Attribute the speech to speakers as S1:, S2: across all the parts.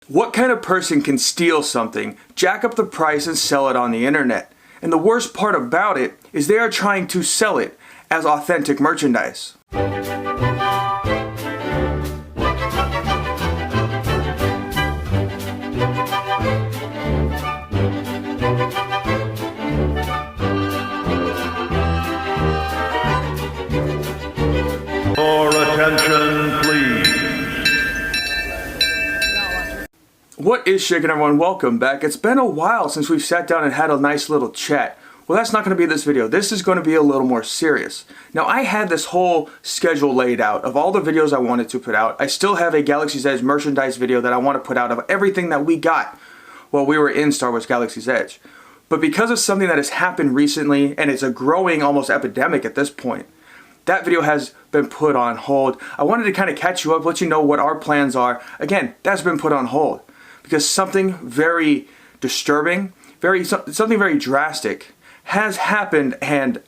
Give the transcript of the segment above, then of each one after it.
S1: What kind of person can steal something, jack up the price, and sell it on the internet? And the worst part about it is they are trying to sell it as authentic merchandise.
S2: Your attention, please.
S1: What is shaking, everyone? Welcome back. It's been a while since we've sat down and had a nice little chat. Well, that's not going to be this video. This is going to be a little more serious. Now, I had this whole schedule laid out of all the videos I wanted to put out. I still have a Galaxy's Edge merchandise video that I want to put out of everything that we got while we were in Star Wars Galaxy's Edge. But because of something that has happened recently, and it's a growing almost epidemic at this point, that video has been put on hold. I wanted to kind of catch you up, let you know what our plans are. Again, that's been put on hold because something very disturbing, something very drastic has happened, and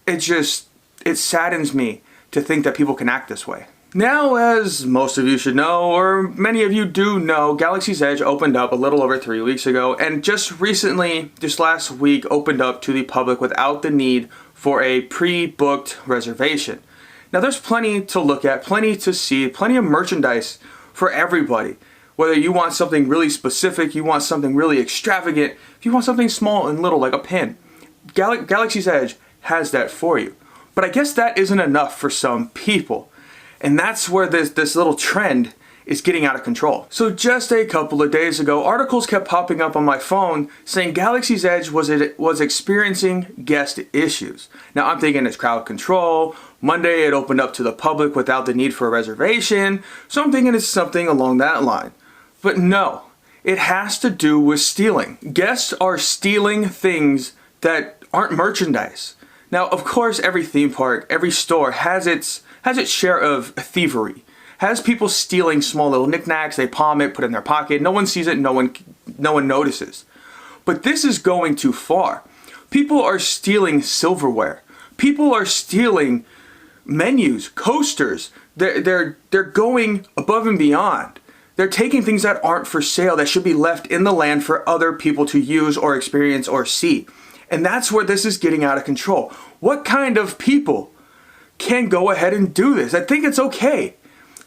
S1: it saddens me to think that people can act this way. Now, as most of you should know, or many of you do know, Galaxy's Edge opened up a little over 3 weeks ago, and just recently, just last week, opened up to the public without the need for a pre-booked reservation. Now, there's plenty to look at, plenty to see, plenty of merchandise for everybody. Whether you want something really specific, you want something really extravagant, if you want something small and little like a pin, Galaxy's Edge has that for you. But I guess that isn't enough for some people. And that's where this little trend is getting out of control. So just a couple of days ago, articles kept popping up on my phone saying Galaxy's Edge was experiencing guest issues. Now I'm thinking it's crowd control. Monday it opened up to the public without the need for a reservation. So I'm thinking it's something along that line. But no, it has to do with stealing. Guests are stealing things that aren't merchandise. Now, of course, every theme park, every store has its share of thievery. Has people stealing small little knickknacks, they palm it, put it in their pocket, no one sees it, no one notices. But this is going too far. People are stealing silverware. People are stealing menus, coasters. They're going above and beyond. They're taking things that aren't for sale, that should be left in the land for other people to use or experience or see. And that's where this is getting out of control. What kind of people can go ahead and do this? I think it's okay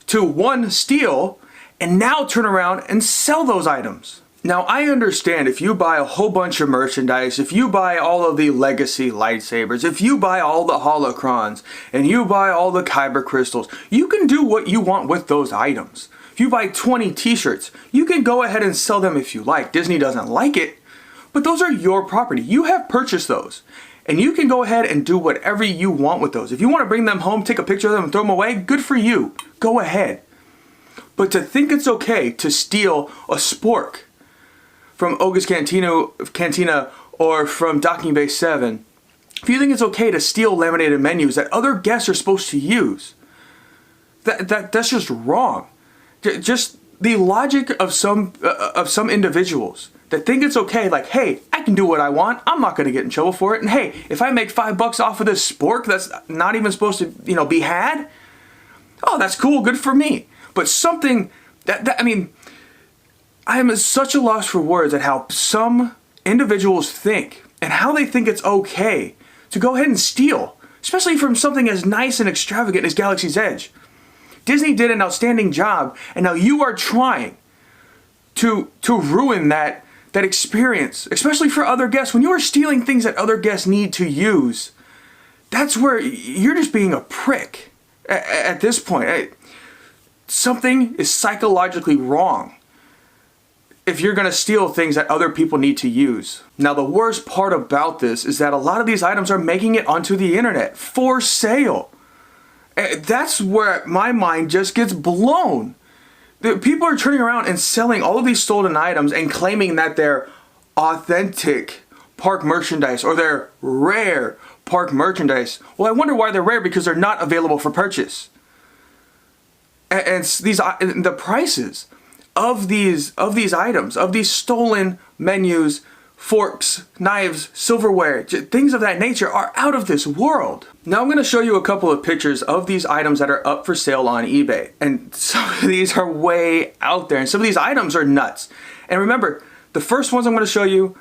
S1: to, one, steal and now turn around and sell those items. Now, I understand if you buy a whole bunch of merchandise, if you buy all of the legacy lightsabers, if you buy all the holocrons, and you buy all the kyber crystals, you can do what you want with those items. If you buy 20 t-shirts, you can go ahead and sell them if you like. Disney doesn't like it, but those are your property. You have purchased those. And you can go ahead and do whatever you want with those. If you want to bring them home, take a picture of them and throw them away, good for you. Go ahead. But to think it's okay to steal a spork from Oga's Cantina or from Docking Bay 7, if you think it's okay to steal laminated menus that other guests are supposed to use, that's just wrong. Just the logic of some individuals that think it's okay, like, hey, I can do what I want, I'm not going to get in trouble for it, and hey, if I make $5 off of this spork that's not even supposed to, be had, oh, that's cool, good for me. But something I mean, I am at such a loss for words at how some individuals think and how they think it's okay to go ahead and steal, especially from something as nice and extravagant as Galaxy's Edge. Disney did an outstanding job, and now you are trying to ruin that experience, especially for other guests. When you are stealing things that other guests need to use, that's where you're just being a prick at this point. Something is psychologically wrong if you're going to steal things that other people need to use. Now, the worst part about this is that a lot of these items are making it onto the internet for sale. That's where my mind just gets blown. People are turning around and selling all of these stolen items and claiming that they're authentic park merchandise or they're rare park merchandise. Well, I wonder why they're rare, because they're not available for purchase. And the prices of these items, of these stolen menus, forks, knives, silverware, things of that nature are out of this world. Now I'm going to show you a couple of pictures of these items that are up for sale on eBay. And some of these are way out there, and some of these items are nuts. And remember, the first ones I'm going to show you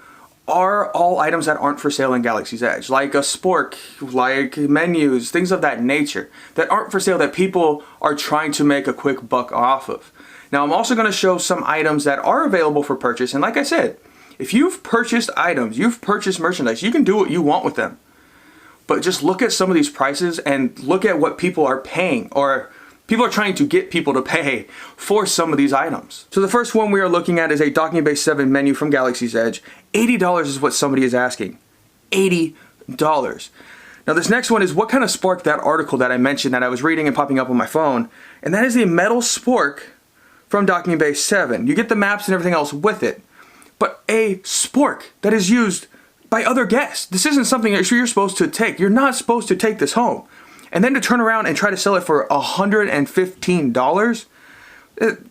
S1: are all items that aren't for sale in Galaxy's Edge, like a spork, like menus, things of that nature that aren't for sale that people are trying to make a quick buck off of. Now I'm also going to show some items that are available for purchase, and like I said, if you've purchased items, you've purchased merchandise, you can do what you want with them. But just look at some of these prices and look at what people are paying, or people are trying to get people to pay for some of these items. So the first one we are looking at is a Docking Bay 7 menu from Galaxy's Edge. $80 is what somebody is asking. $80. Now this next one is what kind of spork that article that I mentioned that I was reading and popping up on my phone. And that is the metal spork from Docking Bay 7. You get the maps and everything else with it. But a spork that is used by other guests. This isn't something that you're supposed to take. You're not supposed to take this home. And then to turn around and try to sell it for $115,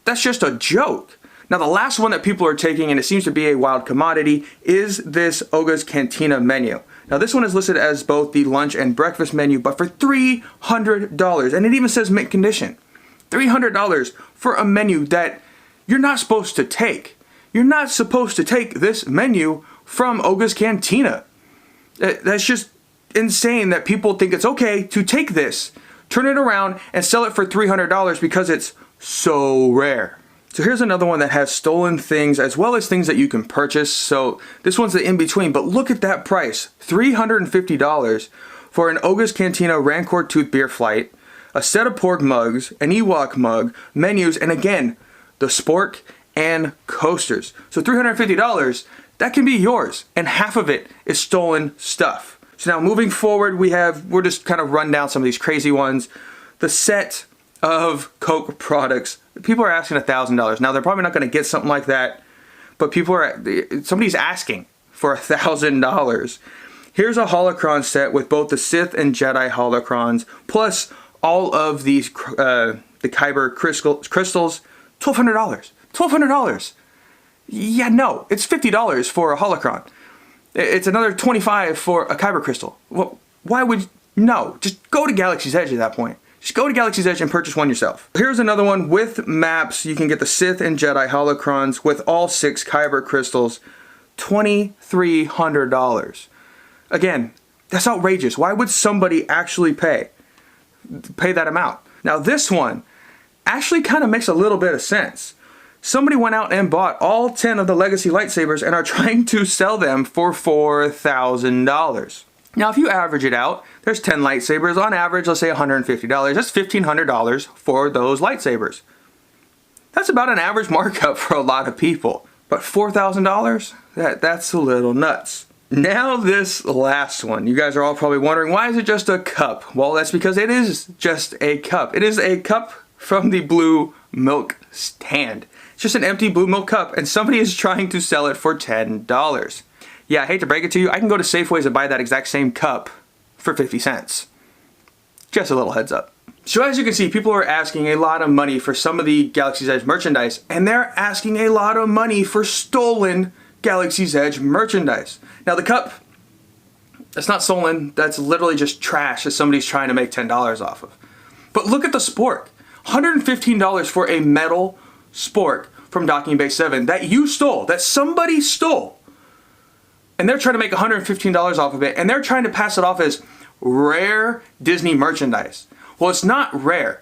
S1: that's just a joke. Now the last one that people are taking, and it seems to be a wild commodity, is this Oga's Cantina menu. Now this one is listed as both the lunch and breakfast menu, but for $300. And it even says mint condition. $300 for a menu that you're not supposed to take. You're not supposed to take this menu from Oga's Cantina. That's just insane that people think it's okay to take this, turn it around, and sell it for $300 because it's so rare. So here's another one that has stolen things as well as things that you can purchase. So this one's the in-between, but look at that price. $350 for an Oga's Cantina Rancor Tooth Beer Flight, a set of pork mugs, an Ewok mug, menus, and again, the spork and coasters. So $350, that can be yours, and half of it is stolen stuff. So now moving forward, we'll just kind of run down some of these crazy ones. The set of Coke products, people are asking $1,000. Now they're probably not going to get something like that, but somebody's asking for $1,000. Here's a holocron set with both the Sith and Jedi holocrons, plus all of these the Kyber crystals, $1,200. $1,200. Yeah, no, it's $50 for a holocron. It's another $25 for a Kyber crystal. Well, why would no? Just go to Galaxy's Edge at that point. Just go to Galaxy's Edge and purchase one yourself. Here's another one with maps. You can get the Sith and Jedi holocrons with all 6 Kyber crystals. $2,300. Again, that's outrageous. Why would somebody actually pay that amount? Now this one actually kind of makes a little bit of sense. Somebody went out and bought all 10 of the legacy lightsabers and are trying to sell them for $4,000. Now, if you average it out, there's 10 lightsabers. On average, let's say $150. That's $1,500 for those lightsabers. That's about an average markup for a lot of people. But $4,000? That's a little nuts. Now this last one. You guys are all probably wondering, why is it just a cup? Well, that's because it is just a cup. It is a cup from the blue milk stand. It's just an empty blue milk cup, and somebody is trying to sell it for $10. Yeah, I hate to break it to you, I can go to Safeways and buy that exact same cup for 50 cents. Just a little heads up. So as you can see, people are asking a lot of money for some of the Galaxy's Edge merchandise, and they're asking a lot of money for stolen Galaxy's Edge merchandise. Now the cup, that's not stolen, that's literally just trash that somebody's trying to make $10 off of. But look at the spork. $115 for a metal spork from Docking Bay 7 that you stole, that somebody stole. And they're trying to make $115 off of it, and they're trying to pass it off as rare Disney merchandise. Well, it's not rare.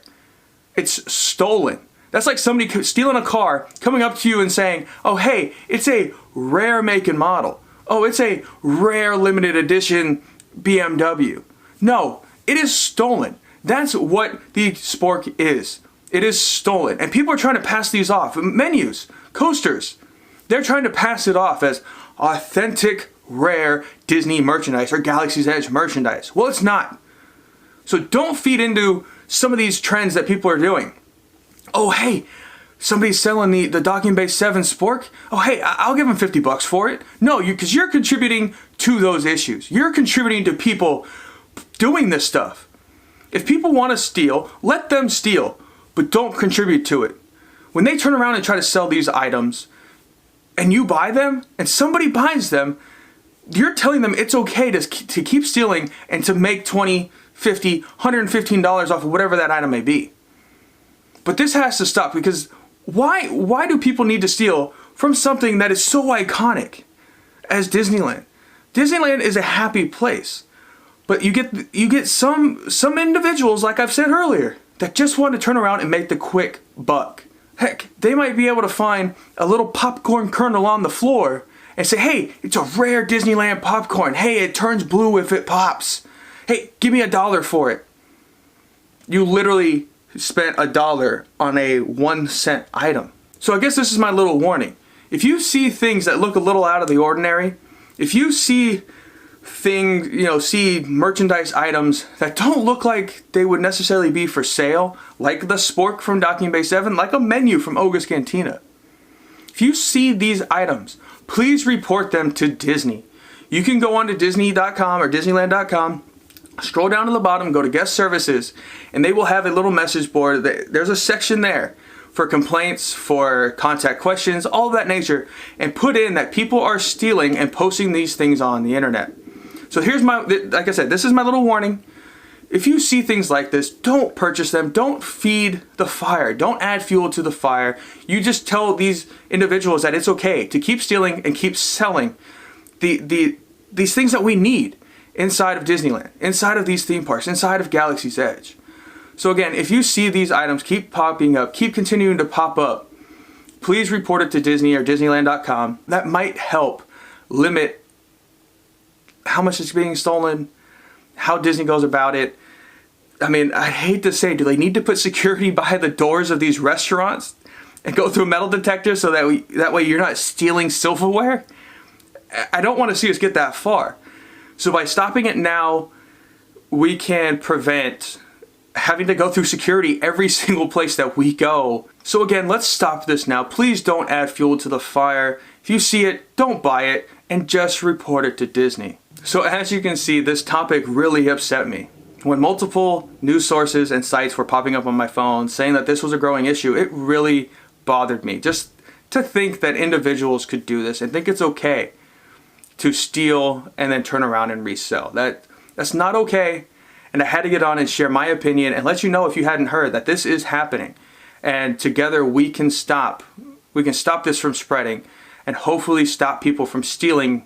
S1: It's stolen. That's like somebody stealing a car, coming up to you and saying, oh, hey, it's a rare make and model. Oh, it's a rare limited edition BMW. No, it is stolen. That's what the spork is. It is stolen. And people are trying to pass these off. Menus, coasters, they're trying to pass it off as authentic, rare Disney merchandise or Galaxy's Edge merchandise. Well, it's not. So don't feed into some of these trends that people are doing. Oh, hey, somebody's selling the Docking Bay 7 spork. Oh, hey, I'll give them $50 for it. No, because you're contributing to those issues. You're contributing to people doing this stuff. If people want to steal, let them steal, but don't contribute to it. When they turn around and try to sell these items, and you buy them and somebody buys them, you're telling them it's okay to keep stealing and to make $20, $50, $115 off of whatever that item may be. But this has to stop, because why do people need to steal from something that is so iconic as Disneyland? Disneyland is a happy place, but you get some individuals, like I've said earlier, that just want to turn around and make the quick buck. Heck, they might be able to find a little popcorn kernel on the floor and say, hey, it's a rare Disneyland popcorn. Hey, it turns blue if it pops. Hey, give me $1 for it. You literally spent $1 on a 1-cent item. So I guess this is my little warning. If you see things that look a little out of the ordinary, if you see things, see merchandise items that don't look like they would necessarily be for sale, like the spork from Docking Bay 7, like a menu from Oga's Cantina. If you see these items, please report them to Disney. You can go on to Disney.com or Disneyland.com, scroll down to the bottom, go to guest services, and they will have a little message board. There's a section there for complaints, for contact questions, all of that nature, and put in that people are stealing and posting these things on the internet. So here's like I said, this is my little warning. If you see things like this, don't purchase them. Don't feed the fire. Don't add fuel to the fire. You just tell these individuals that it's okay to keep stealing and keep selling these things that we need inside of Disneyland, inside of these theme parks, inside of Galaxy's Edge. So again, if you see these items keep popping up, keep continuing to pop up, please report it to Disney or Disneyland.com. That might help limit how much is being stolen, how Disney goes about it. I mean, I hate to say, do they need to put security by the doors of these restaurants and go through metal detectors so that way you're not stealing silverware? I don't want to see us get that far. So by stopping it now, we can prevent having to go through security every single place that we go. So again, let's stop this now. Please don't add fuel to the fire. If you see it, don't buy it, and just report it to Disney. So as you can see, this topic really upset me. When multiple news sources and sites were popping up on my phone saying that this was a growing issue, it really bothered me. Just to think that individuals could do this and think it's okay to steal and then turn around and resell. That's not okay. And I had to get on and share my opinion and let you know, if you hadn't heard, that this is happening. And together we can stop this from spreading and hopefully stop people from stealing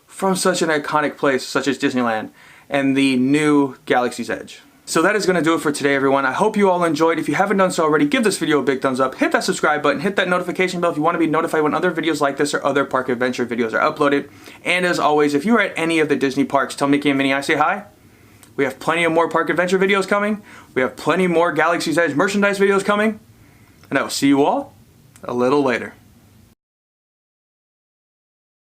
S1: from such an iconic place such as Disneyland and the new Galaxy's Edge. So that is going to do it for today, everyone. I hope you all enjoyed. If you haven't done so already, give this video a big thumbs up. Hit that subscribe button. Hit that notification bell if you want to be notified when other videos like this or other park adventure videos are uploaded. And as always, if you are at any of the Disney parks, tell Mickey and Minnie I say hi. We have plenty of more park adventure videos coming. We have plenty more Galaxy's Edge merchandise videos coming. And I will see you all a little later.